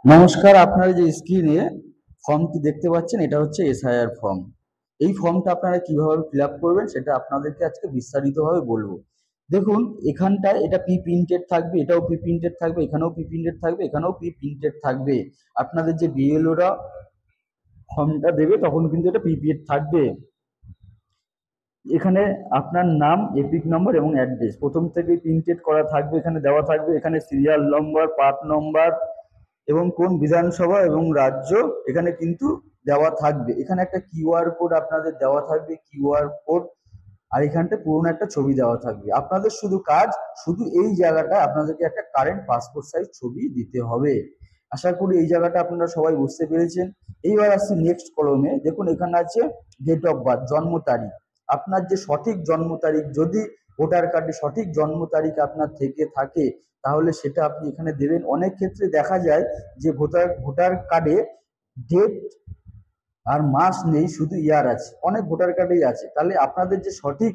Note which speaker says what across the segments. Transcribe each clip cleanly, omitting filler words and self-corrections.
Speaker 1: নমস্কার, আপনারা যে স্ক্রিনে ফর্মটি দেখতে পাচ্ছেন এটা হচ্ছে এসআইআর ফর্ম। এই ফর্মটা আপনারা কিভাবে ফিল আপ করবেন সেটা আপনাদেরকে আজকে বিস্তারিতভাবে বলবো। দেখুন, এখানটায় এটা প্রি প্রিন্টেড থাকবে, এটাও প্রি প্রিন্টেড থাকবে, এখানেও প্রি প্রিন্টেড থাকবে, এখানেও প্রি প্রিন্টেড থাকবে। আপনাদের যে বিএলওরা ফর্মটা দেবে তখন কিন্তু এটা প্রিপেড থাকবে। এখানে আপনার নাম, এপিক নম্বর এবং অ্যাড্রেস প্রথম থেকেই প্রিন্টেড করা থাকবে, এখানে দেওয়া থাকবে। এখানে সিরিয়াল নম্বর, পার্ট নম্বর এবং কোন বিধানসভা এবং রাজ্য এখানে কিন্তু দেওয়া থাকবে। এখানে একটা কিউআর কোড আপনাদের দেওয়া থাকবে, কিউআর কোড। আর এখানটা পুরোনো একটা ছবি দেওয়া থাকবে। আপনাদের শুধু কাজ, শুধু এই জায়গাটা আপনাদেরকে একটা কারেন্ট পাসপোর্ট সাইজ ছবি দিতে হবে। আশা করি এই জায়গাটা আপনারা সবাই বুঝতে পেরেছেন। এইবার আসছি নেক্সট কলমে। দেখুন, এখানে আছে ডেট অফ বার্থ, জন্ম তারিখ। আপনার যে সঠিক জন্ম তারিখ, যদি ভোটার কার্ডে সঠিক জন্ম তারিখ আপনার থেকে থাকে তাহলে সেটা আপনি এখানে দেবেন। অনেক ক্ষেত্রে দেখা যায় যে ভোটার কার্ডে ডেট আর মাস নেই, শুধু ইয়ার আছে। অনেক ভোটার কার্ডেই আছে। তাহলে আপনাদের যে সঠিক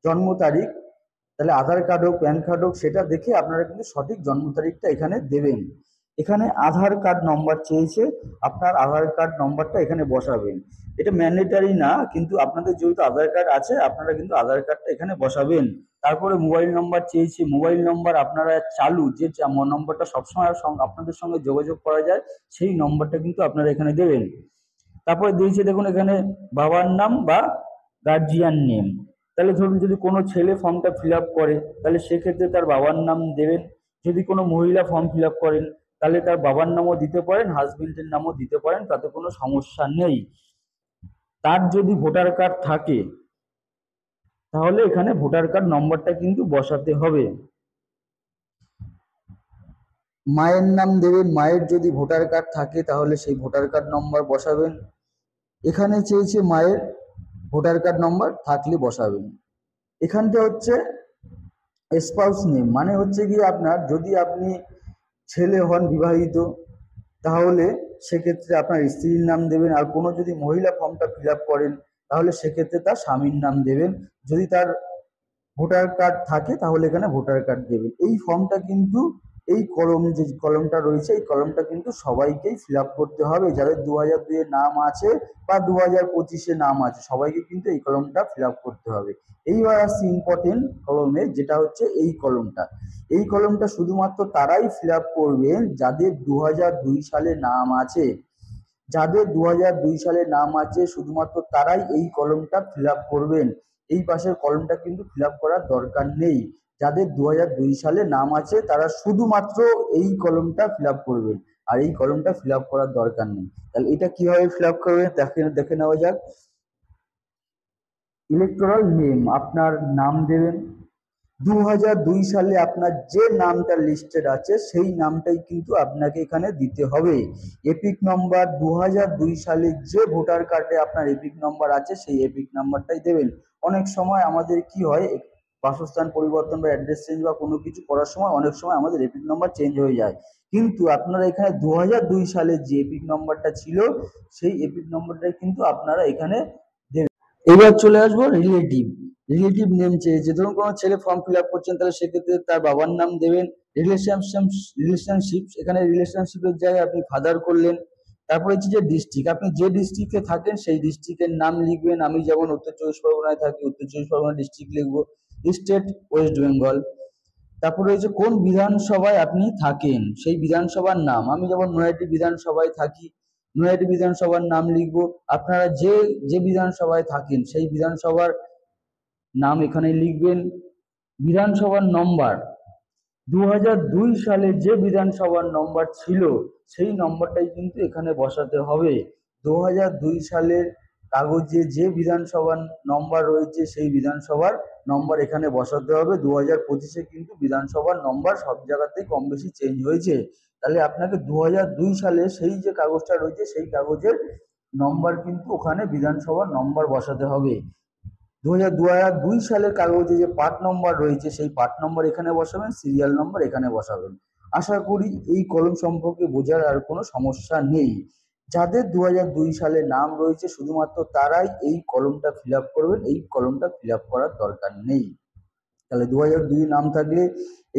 Speaker 1: জন্ম তারিখ, তাহলে আধার কার্ড হোক, প্যান কার্ড হোক, সেটা দেখে আপনারা কিন্তু সঠিক জন্ম তারিখটা এখানে দেবেন। এখানে আধার কার্ড নম্বর চেয়েছে, আপনার আধার কার্ড নম্বরটা এখানে বসাবেন। এটা ম্যান্ডেটারি না, কিন্তু আপনাদের যেহেতু আধার কার্ড আছে আপনারা কিন্তু আধার কার্ডটা এখানে বসাবেন। তারপরে মোবাইল নম্বর চেয়েছে, মোবাইল নম্বর আপনারা চালু যে নম্বরটা সবসময় আপনাদের সঙ্গে যোগাযোগ করা যায় সেই নম্বরটা কিন্তু আপনারা এখানে দেবেন। তারপরে দিয়েছে দেখুন এখানে বাবার নাম বা গার্জিয়ান নেম। তাহলে ধরুন যদি কোনো ছেলে ফর্মটা ফিল আপ করে তাহলে সেক্ষেত্রে তার বাবার নাম দেবেন। যদি কোনো মহিলা ফর্ম ফিল আপ করেন তাহলে তার বাবার নামও দিতে পারেন, হাজবেন্ডের নামও দিতে পারেন, তাতে কোনো সমস্যা নেই। তার যদি ভোটার কার্ড থাকে তাহলে এখানে ভোটার কার্ড নম্বরটা কিন্তু বসাতে হবে। মায়ের নাম দেবেন, মায়ের যদি ভোটার কার্ড থাকে তাহলে সেই ভোটার কার্ড নম্বর বসাবেন। এখানে চেয়েছে মায়ের ভোটার কার্ড নম্বর থাকলে বসাবেন। এখানটা হচ্ছে স্পাউস নেম, মানে হচ্ছে কি আপনার যদি আপনি ছেলে হন বিবাহিত তাহলে সেক্ষেত্রে আপনার স্ত্রীর নাম দেবেন। আর কোনো যদি মহিলা ফর্মটা ফিল আপ করেন তাহলে সেক্ষেত্রে তার স্বামীর নাম দেবেন। যদি তার ভোটার কার্ড থাকে তাহলে এখানে ভোটার কার্ড দেবেন। এই ফর্মটা কিন্তু এই যে কলমটা রয়েছে এই কলমটা কিন্তু সবাইকেই ফিল আপ করতে হবে, যাদের 2002 এর নাম আছে বা 2025-এ নাম আছে সবাইকে কিন্তু এই কলমটা ফিল আপ করতে হবে। এইবার আসছে ইম্পর্টেন্ট কলমে, যেটা হচ্ছে এই কলমটা। এই কলমটা শুধুমাত্র তারাই ফিল আপ করবেন যাদের 2002 সালে নাম আছে। যাদের 2002 সালে নাম আছে শুধুমাত্র তারাই এই কলমটা ফিল আপ করবেন। এই পাশের কলমটা কিন্তু ফিল আপ করার দরকার নেই। যাদের 2002 সালে নাম আছে তারা শুধুমাত্র এই কলমটা ফিল আপ করবেন, আর এই কলমটা ফিল আপ করার দরকার নেই। তাহলে এটা কিভাবে ফিল আপ করবেন দেখে নেওয়া যাক। ইলেকটোরাল নেম, আপনার নাম দেবেন। 2002 সালে আপনার যে নামটা লিস্টেড আছে সেই নামটাই কিন্তু আপনাকে এখানে দিতে হবে। এপিক নম্বর, 2002 সালে যে ভোটার কার্ডে আপনার এপিক নম্বর আছে সেই এপিক নাম্বারটাই দেবেন। অনেক সময় আমাদের কি হয়, বাসস্থান পরিবর্তন বা অ্যাড্রেস চেঞ্জ বা কোনো কিছু করার সময় অনেক সময় আমাদের এপিক নম্বর চেঞ্জ হয়ে যায়, কিন্তু আপনারা এখানে 2002 সালে যে এপিক নম্বরটা ছিল সেই এপিক নম্বরটাই কিন্তু আপনারা এখানে দেবেন। এবার চলে আসবো রিলেটিভ। রিলেটিভ নেম চেয়েছে, ধরুন কোনো ছেলে ফর্ম ফিল আপ করছেন তাহলে সেক্ষেত্রে তার বাবার নাম দেবেন। রিলেশনশিপ, এখানে রিলেশনশিপের জায়গায় আপনি ফাদার করলেন। তারপরে হচ্ছে যে ডিস্ট্রিক্ট, আপনি যে ডিস্ট্রিক্টে থাকেন সেই ডিস্ট্রিক্টের নাম লিখবেন। আমি যেমন উত্তর চব্বিশ পরগনায় থাকি, উত্তর চব্বিশ পরগনা ডিস্ট্রিক্ট লিখবো। State West Bengal. তারপরে রয়েছে কোন বিধানসভায় আপনি থাকেন সেই বিধানসভার নাম। আমি যেমন নৈহাটি বিধানসভায় থাকি, নৈহাটি বিধানসভার নাম লিখবো। আপনারা যে যে বিধানসভায় থাকেন সেই বিধানসভার নাম এখানে লিখবেন। বিধানসভার নম্বর, 2002 সালে যে বিধানসভার নম্বর ছিল সেই নম্বরটাই কিন্তু এখানে বসাতে হবে। 2002 সালের কাগজে যে বিধানসভার নম্বর রয়েছে সেই বিধানসভার নম্বর এখানে বসাতে হবে। 2025-এ কিন্তু বিধানসভার নম্বর সব জায়গাতেই কম বেশি চেঞ্জ হয়েছে। তাহলে আপনাকে 2002 সালে সেই যে কাগজটা রয়েছে সেই কাগজের নম্বর কিন্তু ওখানে বিধানসভার নম্বর বসাতে হবে। 2002 সালের কাগজে যে পার্ট নম্বর রয়েছে সেই পার্ট নম্বর এখানে বসাবেন, সিরিয়াল নম্বর এখানে বসাবেন। আশা করি এই কলম সম্পর্কে বোঝার আর কোনো সমস্যা নেই। যাদের 2002 সালে নাম রয়েছে শুধুমাত্র তারাই এই কলমটা ফিল আপ করবেন, এই কলমটা ফিল আপ করার দরকার নেই। তাহলে 2002 নাম থাকলে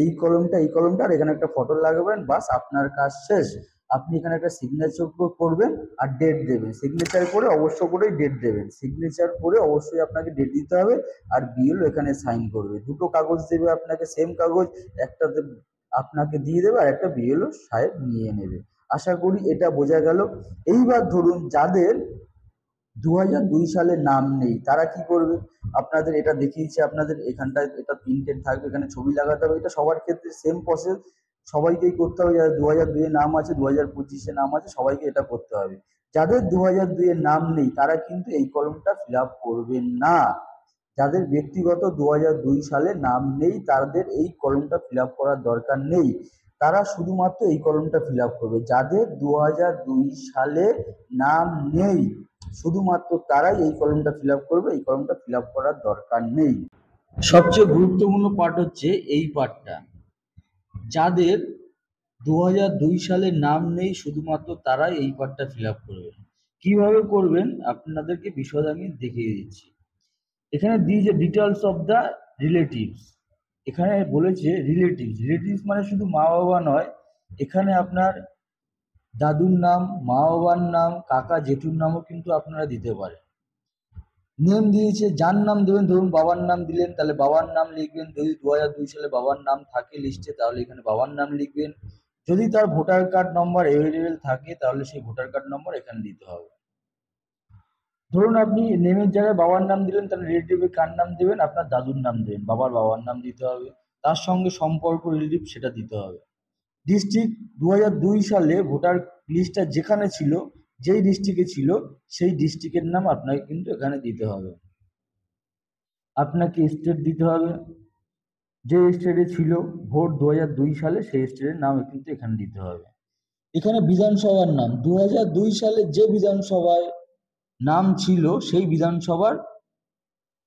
Speaker 1: এই কলমটা আর এখানে একটা ফটো লাগাবেন, বাস আপনার কাজ শেষ। আপনি এখানে একটা সিগনেচার করবেন আর ডেট দেবেন। সিগনেচার করে অবশ্য করেই ডেট দেবেন, সিগনেচার করে অবশ্যই আপনাকে ডেট দিতে হবে। আর বিএলও এখানে সাইন করবে। দুটো কাগজ দেবে আপনাকে, সেম কাগজ, একটা আপনাকে দিয়ে দেবে আর একটা বিএলও সাহেব নিয়ে নেবে। আশা করি এটা বোঝা গেল। এইবার ধরুন যাদের 2002 সালে নাম নেই তারা কি করবে? আপনাদের এটা দেখিয়েছি, আপনাদের এখানটায় এটা প্রিন্টেড থাকবে, এখানে ছবি লাগাতে হবে। এটা সবার ক্ষেত্রে সেম প্রসেস, সবাইকেই করতে হবে। যাদের 2002 এ নাম আছে, 2025 নাম আছে, সবাইকে এটা করতে হবে। যাদের 2002 এ নাম নেই তারা কিন্তু এই কলমটা ফিল আপ করবেন না। যাদের ব্যক্তিগত 2002 সালে নাম নেই তাদের এই কলমটা ফিল আপ করার দরকার নেই। তারা শুধুমাত্র এই কলমটা ফিল আপ করবে। যাদের 2002 সালে নাম নেই শুধুমাত্র তারাই এই কলমটা ফিল আপ করবে, এই কলমটা ফিল আপ করার দরকার নেই। সবচেয়ে গুরুত্বপূর্ণ পার্ট হচ্ছে এই পার্টটা, যাদের 2002 সালে নাম নেই শুধুমাত্র তারাই এই পার্টটা ফিল আপ করবেন। কিভাবে করবেন আপনাদেরকে বিশদ আমি দেখিয়ে দিচ্ছি। এখানে দিয়েছে ডিটেলস অফ দ্য রিলেটিভস। এখানে বলেছে রিলেটিভস মানে শুধু মা বাবা নয়, এখানে আপনার দাদুর নাম, মা বাবার নাম, কাকা জেঠুর নামও কিন্তু আপনারা দিতে পারেন। নেম দিয়েছে, যার নাম দেবেন, ধরুন বাবার নাম দিলেন তাহলে বাবার নাম লিখবেন। যদি 2002 সালে বাবার নাম থাকে লিস্টে তাহলে এখানে বাবার নাম লিখবেন। যদি তার ভোটার কার্ড নম্বর অ্যাভেলেবেল থাকে তাহলে সেই ভোটার কার্ড নম্বর এখানে দিতে হবে। ধরুন আপনি নেমের জায়গায় বাবার নাম দিলেন, তাহলে রিলেটিভে কার নাম দেবেন? আপনার দাদুর নাম দেবেন, বাবার নাম দিতে হবে। তার সঙ্গে সম্পর্ক রিলেটিভ সেটা দিতে হবে। ডিস্ট্রিক্ট 2002 সালে ভোটার লিস্টটা যেখানে ছিল, যেই ডিস্ট্রিক্টে ছিল সেই ডিস্ট্রিক্টের নাম আপনাকে কিন্তু এখানে দিতে হবে। আপনাকে স্টেট দিতে হবে, যে স্টেটে ছিল ভোট 2002 সালে সেই স্টেটের নাম কিন্তু এখানে দিতে হবে। এখানে বিধানসভার নাম 2002 সালে যে বিধানসভায় নাম ছিল সেই বিধানসভার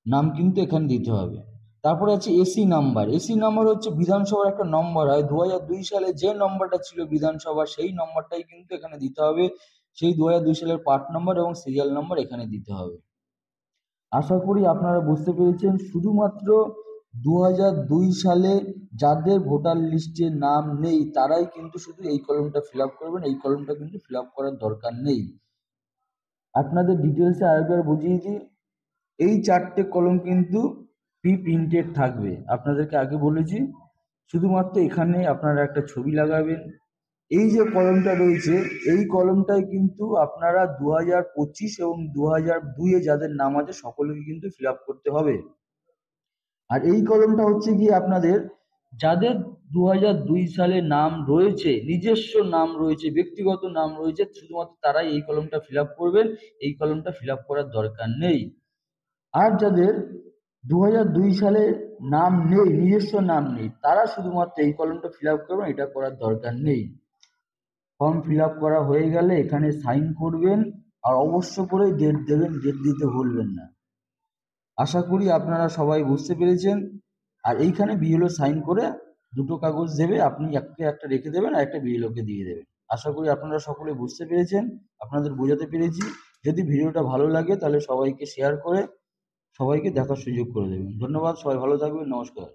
Speaker 1: নাম কিন্তু এখানে দিতে হবে। তারপরে আছে এসি নাম্বার। এসি নাম্বার হচ্ছে বিধানসভার একটা নম্বর হয়। 2002 সালে যে নম্বরটা ছিল বিধানসভা সেই নম্বরটাই কিন্তু এখানে দিতে হবে। সেই 2002 সালের পার্ট নম্বর এবং সিরিয়াল নম্বর এখানে দিতে হবে। আশা করি আপনারা বুঝতে পেরেছেন। শুধুমাত্র 2002 সালে যাদের ভোটার লিস্টে নাম নেই তারাই কিন্তু শুধু এই কলমটা ফিল আপ করবেন, এই কলমটা কিন্তু ফিল আপ করার দরকার নেই। আপনাদের ডিটেলসে আরেকবার বুঝিয়ে দিই, এই 4টে কলম কিন্তু প্রি প্রিন্টেড থাকবে। আপনাদেরকে আগে বলেছি, শুধুমাত্র এখানে আপনারা একটা ছবি লাগাবেন। এই যে কলমটা রয়েছে এই কলমটায় কিন্তু আপনারা 2025 এবং 2002 যাদের নাম আছে সকলকে কিন্তু ফিল আপ করতে হবে। আর এই কলমটা হচ্ছে গিয়ে আপনাদের যাদের 2002 সালে নাম রয়েছে, নিজস্ব নাম রয়েছে, ব্যক্তিগত নাম রয়েছে, শুধুমাত্র তারাই এই কলমটা ফিল আপ করবেন। এই কলমটা ফিল আপ করার দরকার নেই। আর যাদের 2002 সালে নাম নেই, নিজস্ব নাম নেই, তারা শুধুমাত্র এই কলমটা ফিল আপ করবেন, এটা করার দরকার নেই। ফর্ম ফিল আপ করা হয়ে গেলে এখানে সাইন করবেন আর অবশ্য করে ডেট দেবেন, ডেট দিতে ভুলবেন না। আশা করি আপনারা সবাই বুঝতে পেরেছেন। আর এইখানে বিএলও সাইন করে দুটো কাগজ দেবে, আপনি একটা রেখে দেবেন আর একটা বিএলওকে দিয়ে দেবেন। আশা করি আপনারা সকলে বুঝতে পেরেছেন, আপনাদের বোঝাতে পেরেছি। যদি ভিডিওটা ভালো লাগে তাহলে সবাইকে শেয়ার করে সবাইকে দেখার সুযোগ করে দেবেন। ধন্যবাদ, সবাই ভালো থাকবেন, নমস্কার।